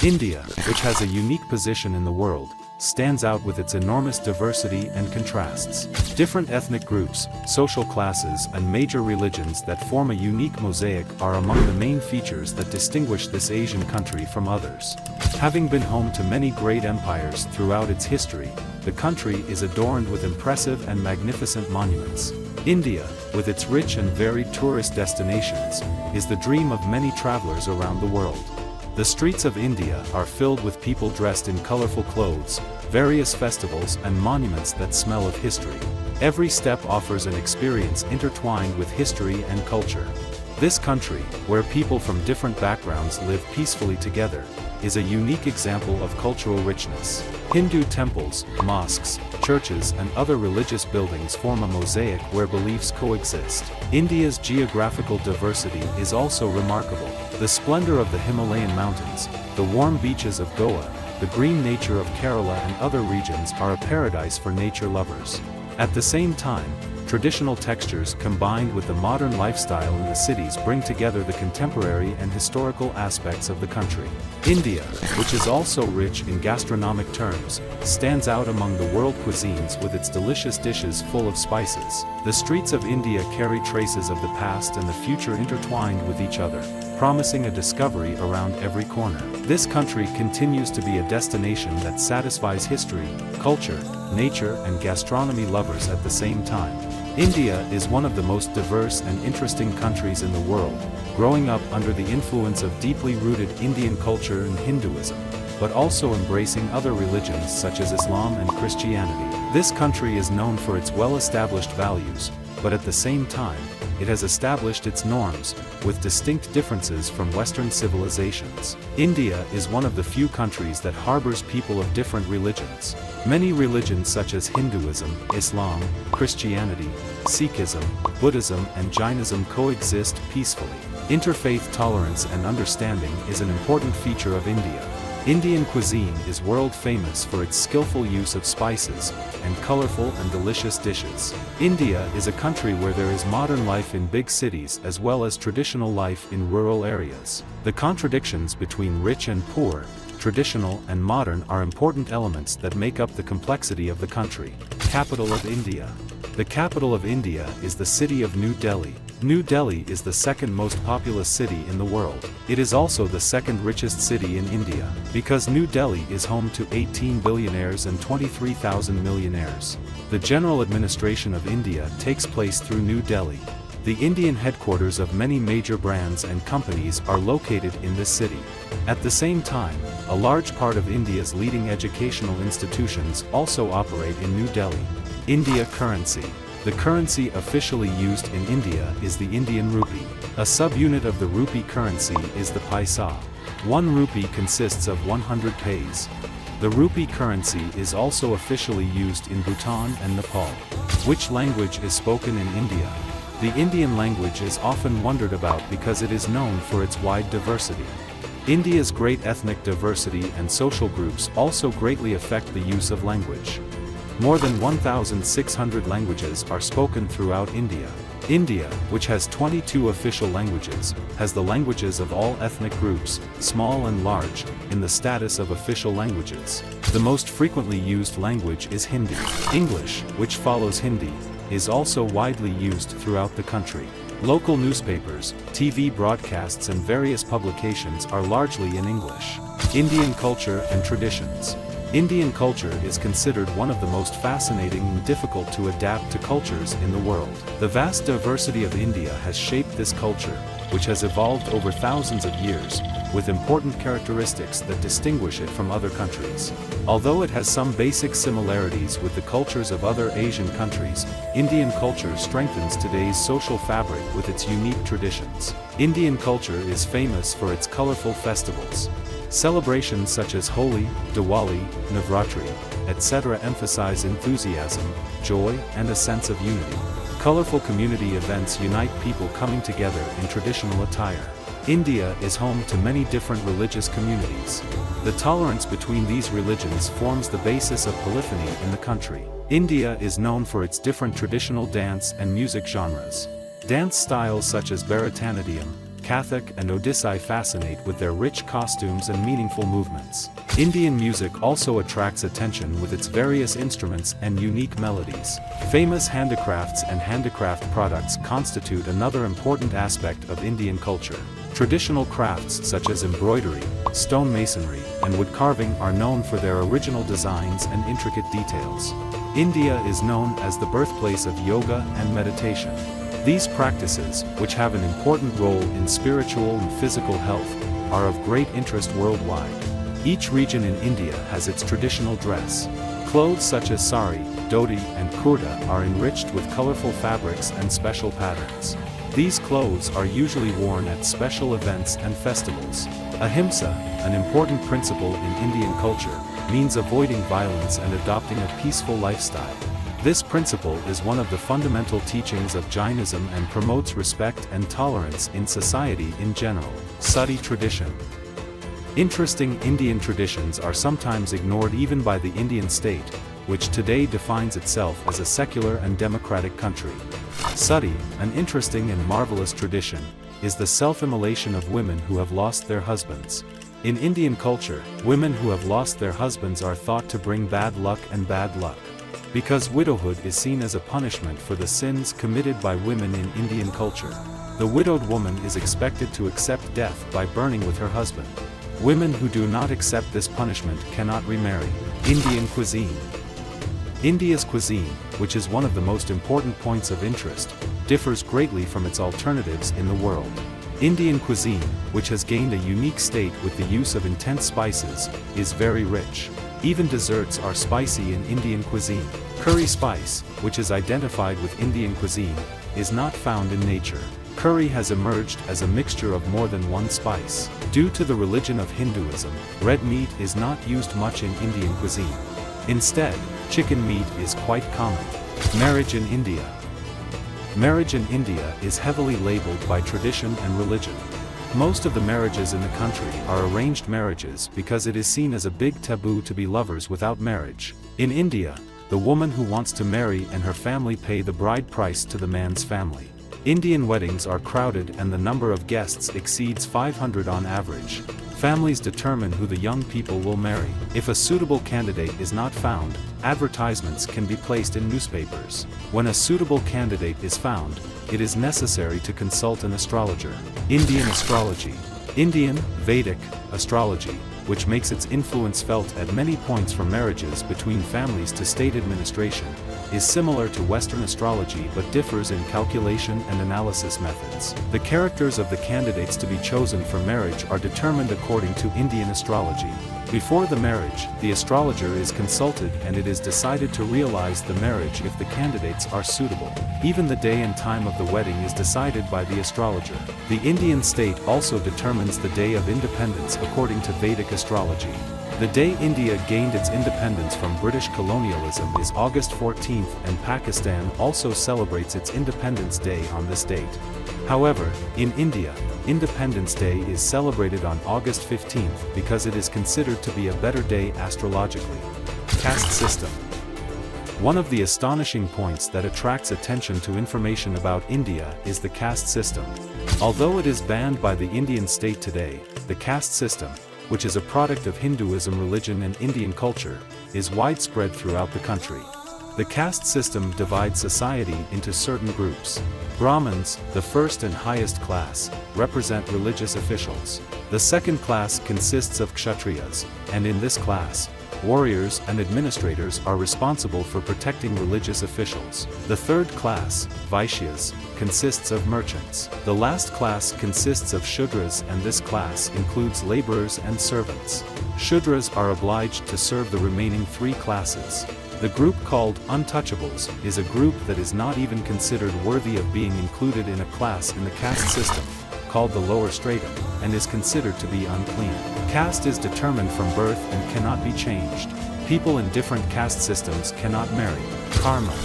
India, which has a unique position in the world, stands out with its enormous diversity and contrasts. Different ethnic groups, social classes, and major religions that form a unique mosaic are among the main features that distinguish this Asian country from others. Having been home to many great empires throughout its history, the country is adorned with impressive and magnificent monuments. India, with its rich and varied tourist destinations, is the dream of many travelers around the world. The streets of India are filled with people dressed in colorful clothes, various festivals and monuments that smell of history. Every step offers an experience intertwined with history and culture. This country, where people from different backgrounds live peacefully together, is a unique example of cultural richness. Hindu temples, mosques, churches and other religious buildings form a mosaic where beliefs coexist. India's geographical diversity is also remarkable. The splendor of the Himalayan mountains, the warm beaches of Goa, the green nature of Kerala and other regions are a paradise for nature lovers. At the same time, traditional textures combined with the modern lifestyle in the cities bring together the contemporary and historical aspects of the country. India, which is also rich in gastronomic terms, stands out among the world cuisines with its delicious dishes full of spices. The streets of India carry traces of the past and the future intertwined with each other, promising a discovery around every corner. This country continues to be a destination that satisfies history, culture, nature and gastronomy lovers at the same time. India is one of the most diverse and interesting countries in the world, growing up under the influence of deeply rooted Indian culture and Hinduism, but also embracing other religions such as Islam and Christianity. This country is known for its well-established values, but at the same time, it has established its norms, with distinct differences from Western civilizations. India is one of the few countries that harbors people of different religions. Many religions such as Hinduism, Islam, Christianity, Sikhism, Buddhism and Jainism coexist peacefully. Interfaith tolerance and understanding is an important feature of India. Indian cuisine is world famous for its skillful use of spices and colorful and delicious dishes. India is a country where there is modern life in big cities as well as traditional life in rural areas. The contradictions between rich and poor, traditional and modern are important elements that make up the complexity of the country. Capital of India. The capital of India is the city of New Delhi. New Delhi is the second most populous city in the world. It is also the second richest city in India, because New Delhi is home to 18 billionaires and 23,000 millionaires. The general administration of India takes place through New Delhi. The Indian headquarters of many major brands and companies are located in this city. At the same time, a large part of India's leading educational institutions also operate in New Delhi. India currency. The currency officially used in India is the Indian rupee. A subunit of the rupee currency is the paisa. 1 rupee consists of 100 paise. The rupee currency is also officially used in Bhutan and Nepal. Which language is spoken in India? The Indian language is often wondered about because it is known for its wide diversity. India's great ethnic diversity and social groups also greatly affect the use of language. More than 1,600 languages are spoken throughout India. India, which has 22 official languages, has the languages of all ethnic groups, small and large, in the status of official languages. The most frequently used language is Hindi. English, which follows Hindi, is also widely used throughout the country. Local newspapers, TV broadcasts and various publications are largely in English. Indian culture and traditions. Indian culture is considered one of the most fascinating and difficult to adapt to cultures in the world. The vast diversity of India has shaped this culture, which has evolved over thousands of years, with important characteristics that distinguish it from other countries. Although it has some basic similarities with the cultures of other Asian countries, Indian culture strengthens today's social fabric with its unique traditions. Indian culture is famous for its colorful festivals. Celebrations such as Holi, Diwali, Navratri, etc. emphasize enthusiasm, joy, and a sense of unity. Colorful community events unite people coming together in traditional attire. India is home to many different religious communities. The tolerance between these religions forms the basis of polyphony in the country. India is known for its different traditional dance and music genres. Dance styles such as Bharatanatyam, Kathak and Odissi fascinate with their rich costumes and meaningful movements. Indian music also attracts attention with its various instruments and unique melodies. Famous handicrafts and handicraft products constitute another important aspect of Indian culture. Traditional crafts such as embroidery, stone masonry, and wood carving are known for their original designs and intricate details. India is known as the birthplace of yoga and meditation. These practices, which have an important role in spiritual and physical health, are of great interest worldwide. Each region in India has its traditional dress. Clothes such as sari, dhoti, and kurta are enriched with colorful fabrics and special patterns. These clothes are usually worn at special events and festivals. Ahimsa, an important principle in Indian culture, means avoiding violence and adopting a peaceful lifestyle. This principle is one of the fundamental teachings of Jainism and promotes respect and tolerance in society in general. Sati tradition. Interesting Indian traditions are sometimes ignored even by the Indian state, which today defines itself as a secular and democratic country. Sati, an interesting and marvelous tradition, is the self-immolation of women who have lost their husbands. In Indian culture, women who have lost their husbands are thought to bring bad luck and bad luck. Because widowhood is seen as a punishment for the sins committed by women in Indian culture, the widowed woman is expected to accept death by burning with her husband. Women who do not accept this punishment cannot remarry. Indian cuisine. India's cuisine, which is one of the most important points of interest, differs greatly from its alternatives in the world. Indian cuisine, which has gained a unique state with the use of intense spices, is very rich. Even desserts are spicy in Indian cuisine. Curry spice, which is identified with Indian cuisine, is not found in nature. Curry has emerged as a mixture of more than one spice. Due to the religion of Hinduism, red meat is not used much in Indian cuisine. Instead, chicken meat is quite common. Marriage in India. Marriage in India is heavily labeled by tradition and religion. Most of the marriages in the country are arranged marriages because it is seen as a big taboo to be lovers without marriage. In India, the woman who wants to marry and her family pay the bride price to the man's family. Indian weddings are crowded and the number of guests exceeds 500 on average. Families determine who the young people will marry. If a suitable candidate is not found, advertisements can be placed in newspapers. When a suitable candidate is found, it is necessary to consult an astrologer. Indian astrology. Indian, Vedic, astrology, which makes its influence felt at many points from marriages between families to state administration, is similar to Western astrology but differs in calculation and analysis methods. The characters of the candidates to be chosen for marriage are determined according to Indian astrology. Before the marriage, the astrologer is consulted and it is decided to realize the marriage if the candidates are suitable. Even the day and time of the wedding is decided by the astrologer. The Indian state also determines the day of independence according to Vedic astrology. The day India gained its independence from British colonialism is August 14th, and Pakistan also celebrates its Independence Day on this date. However, in India, Independence Day is celebrated on August 15th because it is considered to be a better day astrologically. Caste system. One of the astonishing points that attracts attention to information about India is the caste system. Although it is banned by the Indian state today, the caste system, which is a product of Hinduism religion and Indian culture, is widespread throughout the country. The caste system divides society into certain groups. Brahmins, the first and highest class, represent religious officials. The second class consists of Kshatriyas, and in this class, warriors and administrators are responsible for protecting religious officials. The third class, Vaishyas, consists of merchants. The last class consists of Shudras, and this class includes laborers and servants. Shudras are obliged to serve the remaining three classes. The group called untouchables is a group that is not even considered worthy of being included in a class in the caste system, called the lower stratum, and is considered to be unclean. Caste is determined from birth and cannot be changed. People in different caste systems cannot marry. Karma.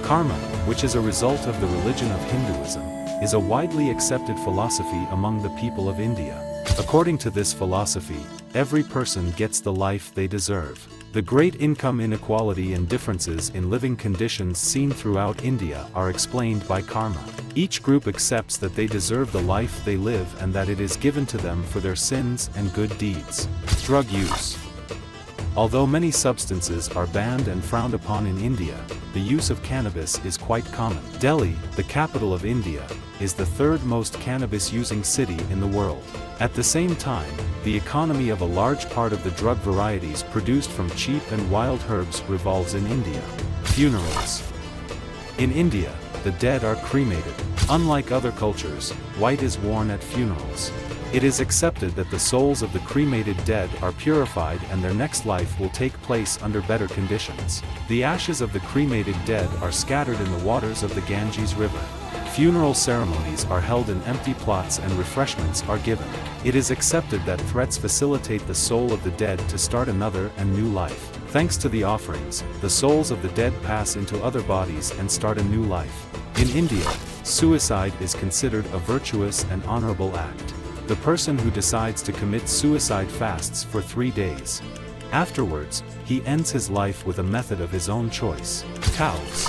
Karma, which is a result of the religion of Hinduism, is a widely accepted philosophy among the people of India. According to this philosophy, every person gets the life they deserve. The great income inequality and differences in living conditions seen throughout India are explained by karma. Each group accepts that they deserve the life they live and that it is given to them for their sins and good deeds. Drug use. Although many substances are banned and frowned upon in India, the use of cannabis is quite common. Delhi, the capital of India, is the third most cannabis-using city in the world. At the same time, the economy of a large part of the drug varieties produced from cheap and wild herbs revolves in India. Funerals. In India, the dead are cremated. Unlike other cultures, white is worn at funerals. It is accepted that the souls of the cremated dead are purified and their next life will take place under better conditions. The ashes of the cremated dead are scattered in the waters of the Ganges River. Funeral ceremonies are held in empty plots and refreshments are given. It is accepted that threats facilitate the soul of the dead to start another and new life. Thanks to the offerings, the souls of the dead pass into other bodies and start a new life. In India, suicide is considered a virtuous and honorable act. The person who decides to commit suicide fasts for 3 days. Afterwards, he ends his life with a method of his own choice. Cows.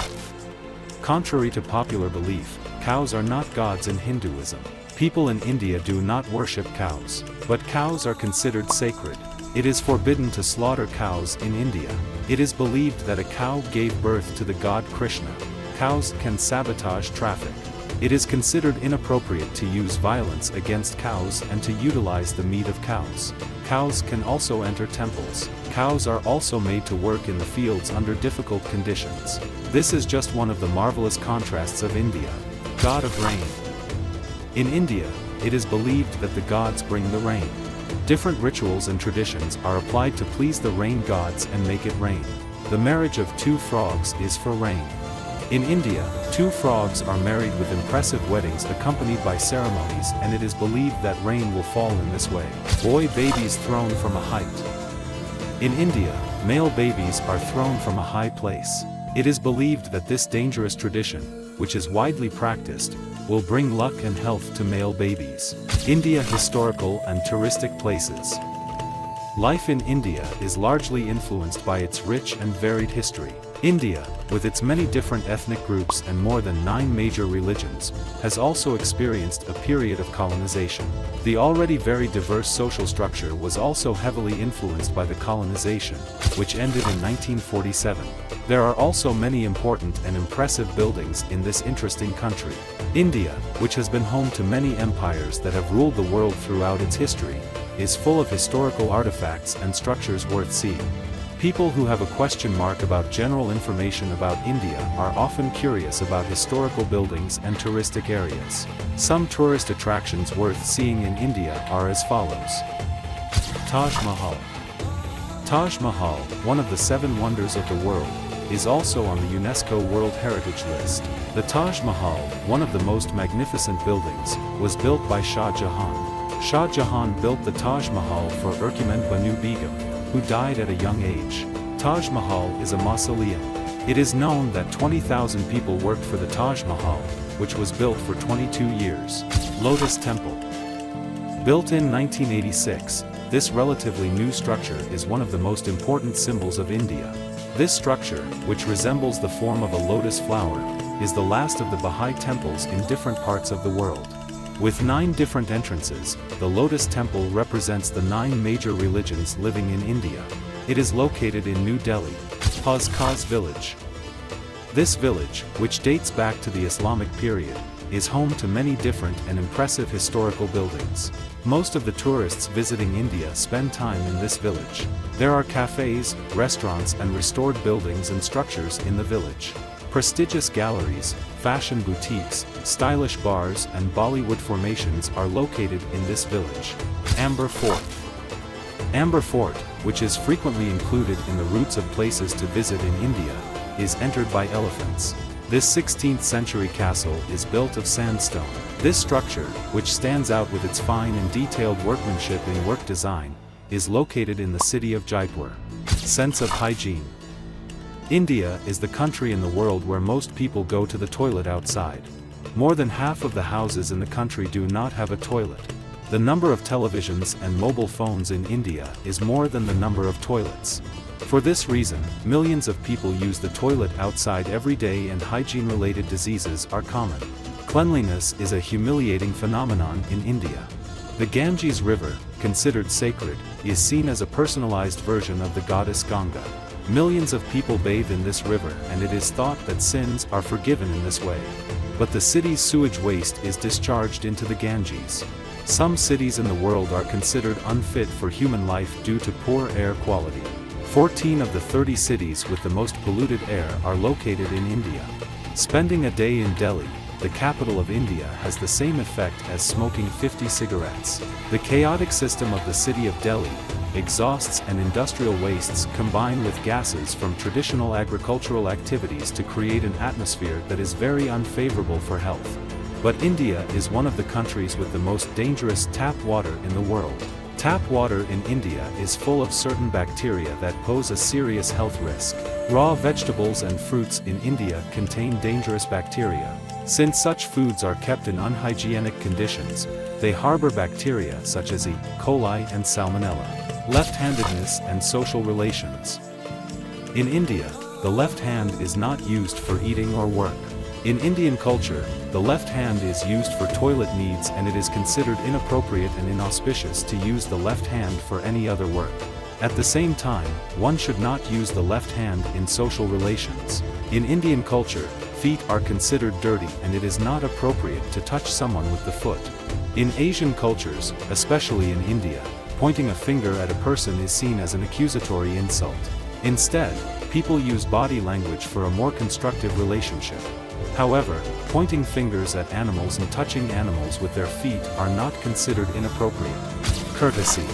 Contrary to popular belief, cows are not gods in Hinduism. People in India do not worship cows, but cows are considered sacred. It is forbidden to slaughter cows in India. It is believed that a cow gave birth to the god Krishna. Cows can sabotage traffic. It is considered inappropriate to use violence against cows and to utilize the meat of cows. Cows can also enter temples. Cows are also made to work in the fields under difficult conditions. This is just one of the marvelous contrasts of India. God of rain. In India, it is believed that the gods bring the rain. Different rituals and traditions are applied to please the rain gods and make it rain. The marriage of 2 frogs is for rain. In India, 2 frogs are married with impressive weddings accompanied by ceremonies, and it is believed that rain will fall in this way. Boy babies thrown from a height. In India, male babies are thrown from a high place. It is believed that this dangerous tradition, which is widely practiced, will bring luck and health to male babies. India historical and touristic places. Life in India is largely influenced by its rich and varied history. India, with its many different ethnic groups and more than 9 major religions, has also experienced a period of colonization. The already very diverse social structure was also heavily influenced by the colonization, which ended in 1947. There are also many important and impressive buildings in this interesting country. India, which has been home to many empires that have ruled the world throughout its history, is full of historical artifacts and structures worth seeing. People who have a question mark about general information about India are often curious about historical buildings and touristic areas. Some tourist attractions worth seeing in India are as follows. Taj Mahal. Taj Mahal, one of the 7 wonders of the world, is also on the UNESCO World Heritage List. The Taj Mahal, one of the most magnificent buildings, was built by Shah Jahan. Shah Jahan built the Taj Mahal for Erkumen Banu Begum, who died at a young age. Taj Mahal is a mausoleum. It is known that 20,000 people worked for the Taj Mahal, which was built for 22 years. Lotus Temple. Built in 1986, this relatively new structure is one of the most important symbols of India. This structure, which resembles the form of a lotus flower, is the last of the Bahá'í temples in different parts of the world. With 9 different entrances, the Lotus Temple represents the 9 major religions living in India. It is located in New Delhi, Haz village. This village, which dates back to the Islamic period, is home to many different and impressive historical buildings. Most of the tourists visiting India spend time in this village. There are cafes, restaurants and restored buildings and structures in the village. Prestigious galleries, fashion boutiques, stylish bars and Bollywood formations are located in this village. Amber Fort. Amber Fort, which is frequently included in the routes of places to visit in India, is entered by elephants. This 16th century castle is built of sandstone. This structure, which stands out with its fine and detailed workmanship in work design, is located in the city of Jaipur. Sense of hygiene. India is the country in the world where most people go to the toilet outside. More than half of the houses in the country do not have a toilet. The number of televisions and mobile phones in India is more than the number of toilets. For this reason, millions of people use the toilet outside every day and hygiene-related diseases are common. Cleanliness is a humiliating phenomenon in India. The Ganges River, considered sacred, is seen as a personalized version of the goddess Ganga. Millions of people bathe in this river and it is thought that sins are forgiven in this way. But the city's sewage waste is discharged into the Ganges. Some cities in the world are considered unfit for human life due to poor air quality. 14 of the 30 cities with the most polluted air are located in India. Spending a day in Delhi, the capital of India, has the same effect as smoking 50 cigarettes. The chaotic system of the city of Delhi, exhausts and industrial wastes combine with gases from traditional agricultural activities to create an atmosphere that is very unfavorable for health. But India is one of the countries with the most dangerous tap water in the world. Tap water in India is full of certain bacteria that pose a serious health risk. Raw vegetables and fruits in India contain dangerous bacteria. Since such foods are kept in unhygienic conditions, they harbor bacteria such as E. coli and Salmonella. Left-handedness and social relations. In India, the left hand is not used for eating or work. In Indian culture, the left hand is used for toilet needs and it is considered inappropriate and inauspicious to use the left hand for any other work. At the same time, one should not use the left hand in social relations. In Indian culture, feet are considered dirty and it is not appropriate to touch someone with the foot. In Asian cultures, especially in India, pointing a finger at a person is seen as an accusatory insult. Instead, people use body language for a more constructive relationship. However, pointing fingers at animals and touching animals with their feet are not considered inappropriate. Courtesy.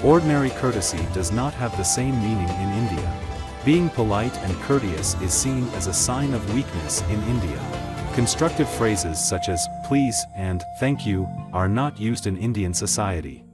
Ordinary courtesy does not have the same meaning in India. Being polite and courteous is seen as a sign of weakness in India. Constructive phrases such as please and thank you are not used in Indian society.